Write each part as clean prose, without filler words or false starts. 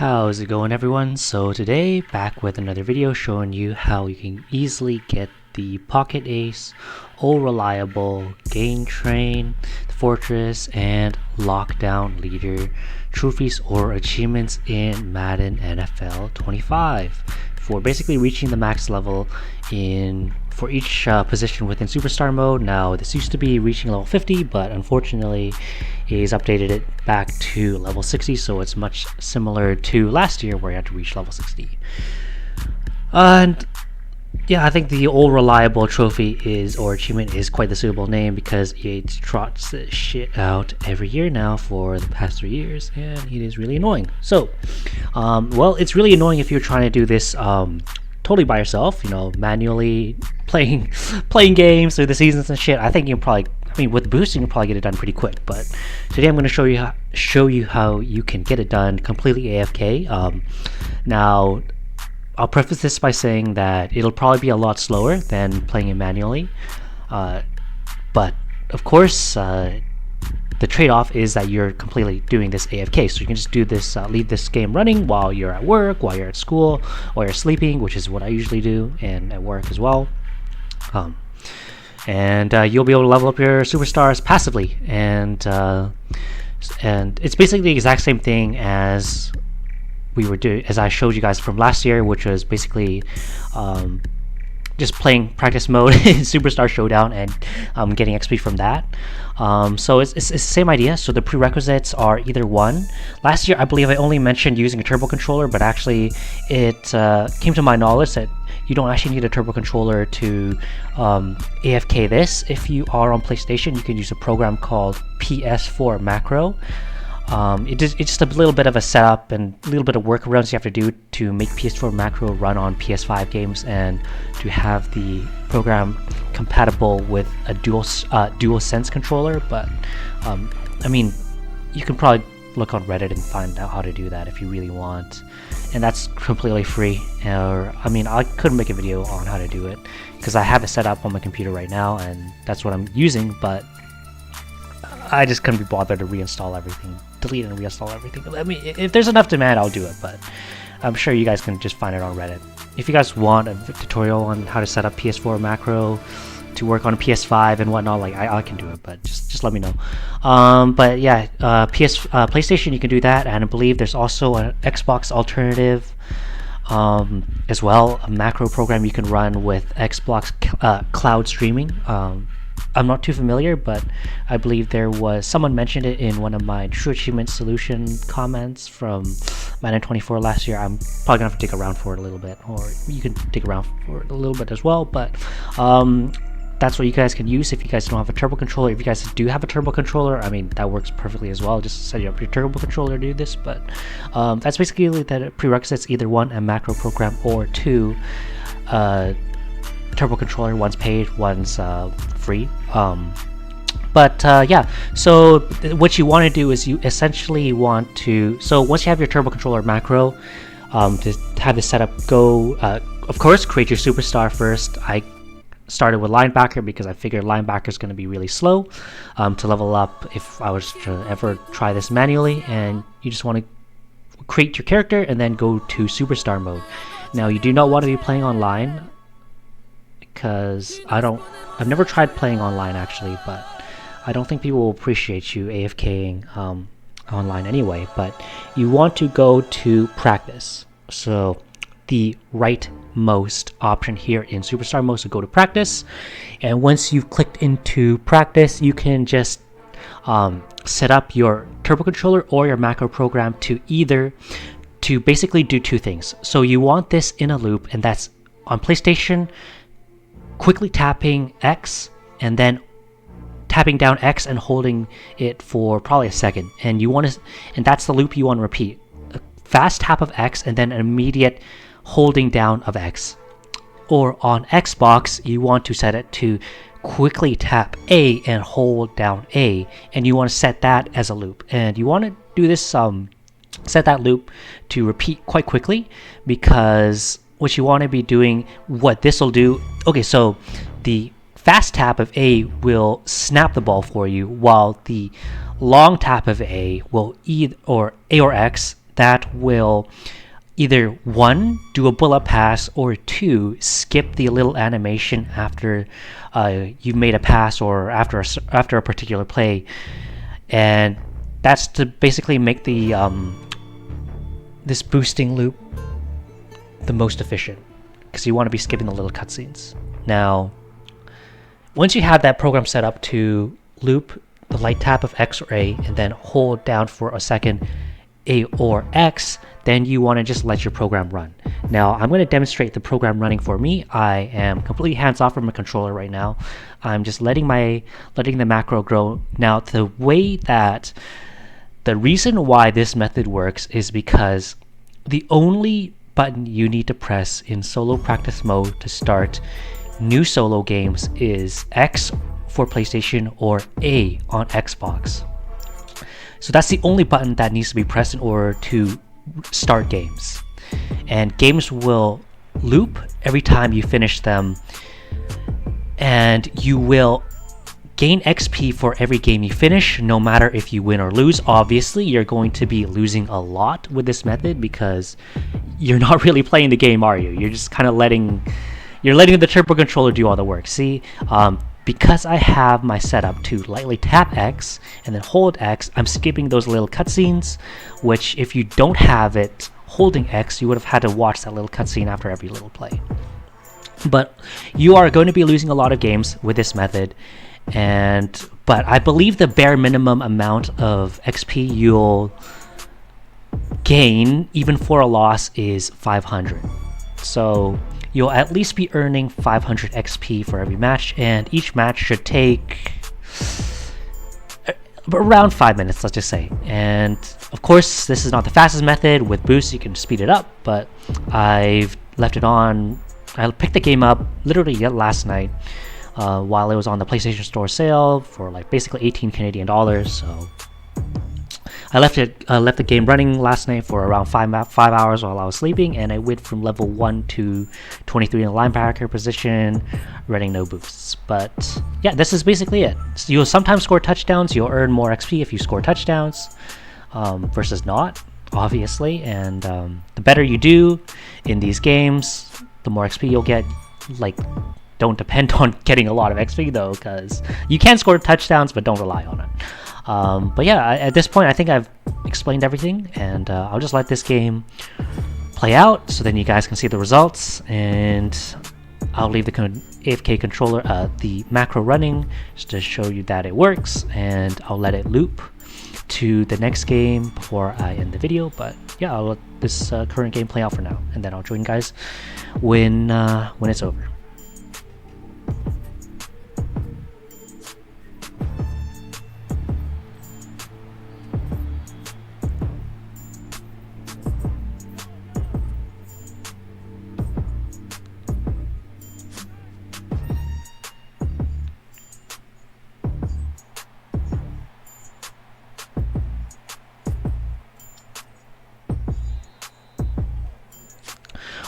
How's it going, everyone? So today, back with another video showing you how you can easily get the Pocket Ace, All Reliable, Gain Train, Fortress, and Lockdown Leader trophies or achievements in Madden NFL 25 for basically reaching the max level for each position within Superstar mode. Now this used to be reaching level 50, but unfortunately he's updated it back to level 60, so it's much similar to last year where you had to reach level 60. And yeah, I think the All Reliable trophy or achievement is quite the suitable name because EA trots this shit out every year now for the past 3 years, and it is really annoying. So, well, it's really annoying if you're trying to do this totally by yourself, manually playing games through the seasons and shit. I think you can probably, with boosting, you can probably get it done pretty quick. But today I'm going to show you how you can get it done completely AFK. Now, I'll preface this by saying that it'll probably be a lot slower than playing it manually, but of course the trade-off is that you're completely doing this AFK, so you can just do this, leave this game running while you're at work, while you're at school, while you're sleeping, which is what I usually do, and at work as well. And you'll be able to level up your superstars passively, and it's basically the exact same thing as as I showed you guys from last year, which was basically just playing practice mode in Superstar Showdown and getting XP from that. So it's the same idea. So the prerequisites are either one. Last year, I believe I only mentioned using a turbo controller, but actually it came to my knowledge that you don't actually need a turbo controller to AFK this. If you are on PlayStation, you can use a program called PS4 Macro. It's just a little bit of a setup and a little bit of workarounds you have to do to make PS4 Macro run on PS5 games and to have the program compatible with a DualSense controller. But you can probably look on Reddit and find out how to do that if you really want, and that's completely free. I couldn't make a video on how to do it because I have it set up on my computer right now and that's what I'm using, but I just couldn't be bothered to reinstall everything, delete and reinstall everything. If there's enough demand, I'll do it, but I'm sure you guys can just find it on Reddit. If you guys want a tutorial on how to set up PS4 Macro to work on a PS5 and whatnot, I can do it, but just let me know. But yeah, PlayStation, you can do that, and I believe there's also an Xbox alternative as well, a macro program you can run with Xbox cloud streaming. I'm not too familiar, but I believe someone mentioned it in one of my TrueAchievements solution comments from Madden 24 last year. I'm probably gonna have to dig around for it a little bit, or you can dig around for it a little bit as well, but that's what you guys can use if you guys don't have a turbo controller. If you guys do have a turbo controller, that works perfectly as well. Just set up your turbo controller to do this, but that's basically the prerequisites: either one, a macro program, or two, turbo controller. One's paid, one's free. Yeah, so what you want to do is you essentially want to, so once you have your turbo controller macro, to have this setup go, of course, create your superstar first. I started with linebacker because I figured linebacker is going to be really slow to level up if I was to ever try this manually, and you just want to create your character and then go to superstar mode. Now you do not want to be playing online, because I've never tried playing online actually, but I don't think people will appreciate you AFKing online anyway. But you want to go to practice, so the rightmost option here in Superstar mode, so go to practice, and once you've clicked into practice, you can just set up your turbo controller or your macro program to basically do two things. So you want this in a loop, and that's on PlayStation, quickly tapping X and then tapping down X and holding it for probably a second, and that's the loop you want to repeat. A fast tap of X and then an immediate holding down of X. Or on Xbox, you want to set it to quickly tap A and hold down A, and you want to set that as a loop, and you want to do this set that loop to repeat quite quickly, because what you want to be doing, what this will do, okay, so the fast tap of A will snap the ball for you, while the long tap of A will or A or X, that will either 1, do a bullet pass, or 2, skip the little animation after you've made a pass or after a particular play, and that's to basically make the this boosting loop the most efficient, because you want to be skipping the little cutscenes. Now, once you have that program set up to loop the light tap of X or A and then hold down for a second A or X, then you want to just let your program run. Now, I'm going to demonstrate the program running for me. I am completely hands off from my controller right now. I'm just letting the macro grow. Now, the reason why this method works is because the only button you need to press in solo practice mode to start new solo games is X for PlayStation or A on Xbox. So that's the only button that needs to be pressed in order to start games. And games will loop every time you finish them, and you will gain XP for every game you finish, no matter if you win or lose. Obviously, you're going to be losing a lot with this method because you're not really playing the game, are you? You're just kind of letting the turbo controller do all the work. See, because I have my setup to lightly tap X and then hold X, I'm skipping those little cutscenes, which if you don't have it holding X, you would have had to watch that little cutscene after every little play. But you are going to be losing a lot of games with this method, but I believe the bare minimum amount of XP you'll gain, even for a loss, is 500. So you'll at least be earning 500 XP for every match, and each match should take around 5 minutes, let's just say. And of course, this is not the fastest method. With boost, you can speed it up, but I've left it on. I picked the game up literally last night while it was on the PlayStation Store sale for like basically 18 Canadian dollars. So I left the game running last night for around 5 hours while I was sleeping, and I went from level 1 to 23 in the linebacker position, running no boosts. But yeah, this is basically it. So you'll sometimes score touchdowns. You'll earn more XP if you score touchdowns versus not, obviously. And the better you do in these games, the more XP you'll get. Like, don't depend on getting a lot of XP though, because you can score touchdowns, but don't rely on it. But yeah, at this point, I think I've explained everything, and I'll just let this game play out so then you guys can see the results, and I'll leave the AFK controller, the macro running, just to show you that it works, and I'll let it loop to the next game before I end the video. But yeah, I'll let this current game play out for now, and then I'll join you guys when it's over.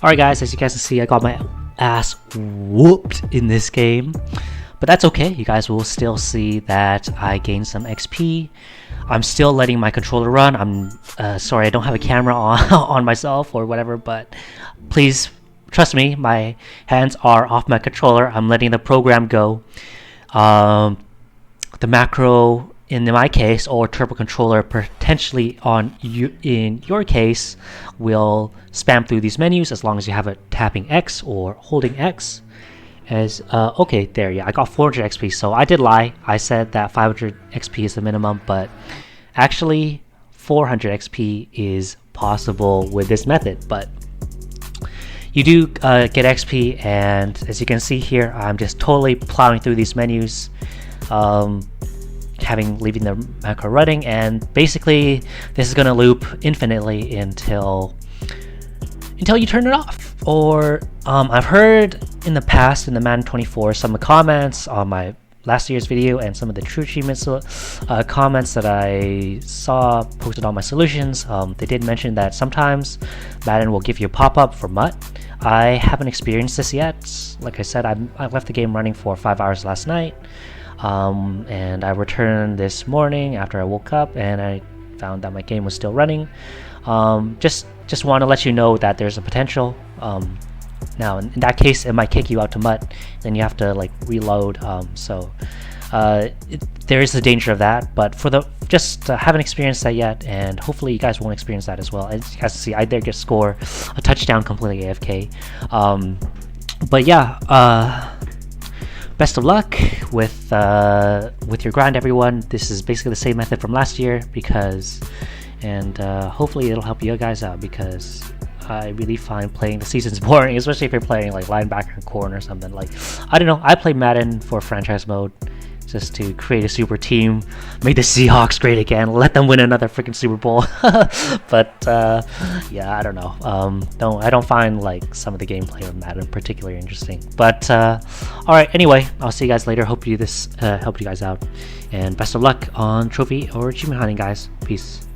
Alright guys, as you guys can see, I got my ass whooped in this game, but that's okay. You guys will still see that I gained some XP. I'm still letting my controller run. I'm sorry I don't have a camera on myself or whatever, but please trust me, my hands are off my controller. I'm letting the program go. The macro in my case, or turbo controller potentially in your case, will spam through these menus as long as you have it tapping X or holding X. Okay, there, yeah, I got 400 XP, so I did lie. I said that 500 XP is the minimum, but actually 400 XP is possible with this method. But you do get XP, and as you can see here, I'm just totally plowing through these menus, leaving the macro running, and basically this is going to loop infinitely until you turn it off. Or I've heard in the past, in the Madden 24, some comments on my last year's video and some of the TrueAchievements comments that I saw posted on my solutions. They did mention that sometimes Madden will give you a pop-up for MUT. I haven't experienced this yet. Like I said, I left the game running for 5 hours last night. And I returned this morning after I woke up, and I found that my game was still running. Just want to let you know that there's a potential. Now in that case, it might kick you out to MUT, then you have to like reload. There is a danger of that, but for the haven't experienced that yet, and hopefully you guys won't experience that as well. As you guys see, I did just score a touchdown completely AFK. But yeah, best of luck with your grind, everyone. This is basically the same method from last year and hopefully it'll help you guys out, because I really find playing the seasons boring, especially if you're playing like linebacker and corner or something. Like, I don't know, I play Madden for franchise mode, just to create a super team, make the Seahawks great again, let them win another freaking Super Bowl. But yeah, I don't know. I don't find like some of the gameplay of Madden particularly interesting. But all right, anyway, I'll see you guys later. Hope this helped you guys out, and best of luck on trophy or achievement hunting, guys. Peace.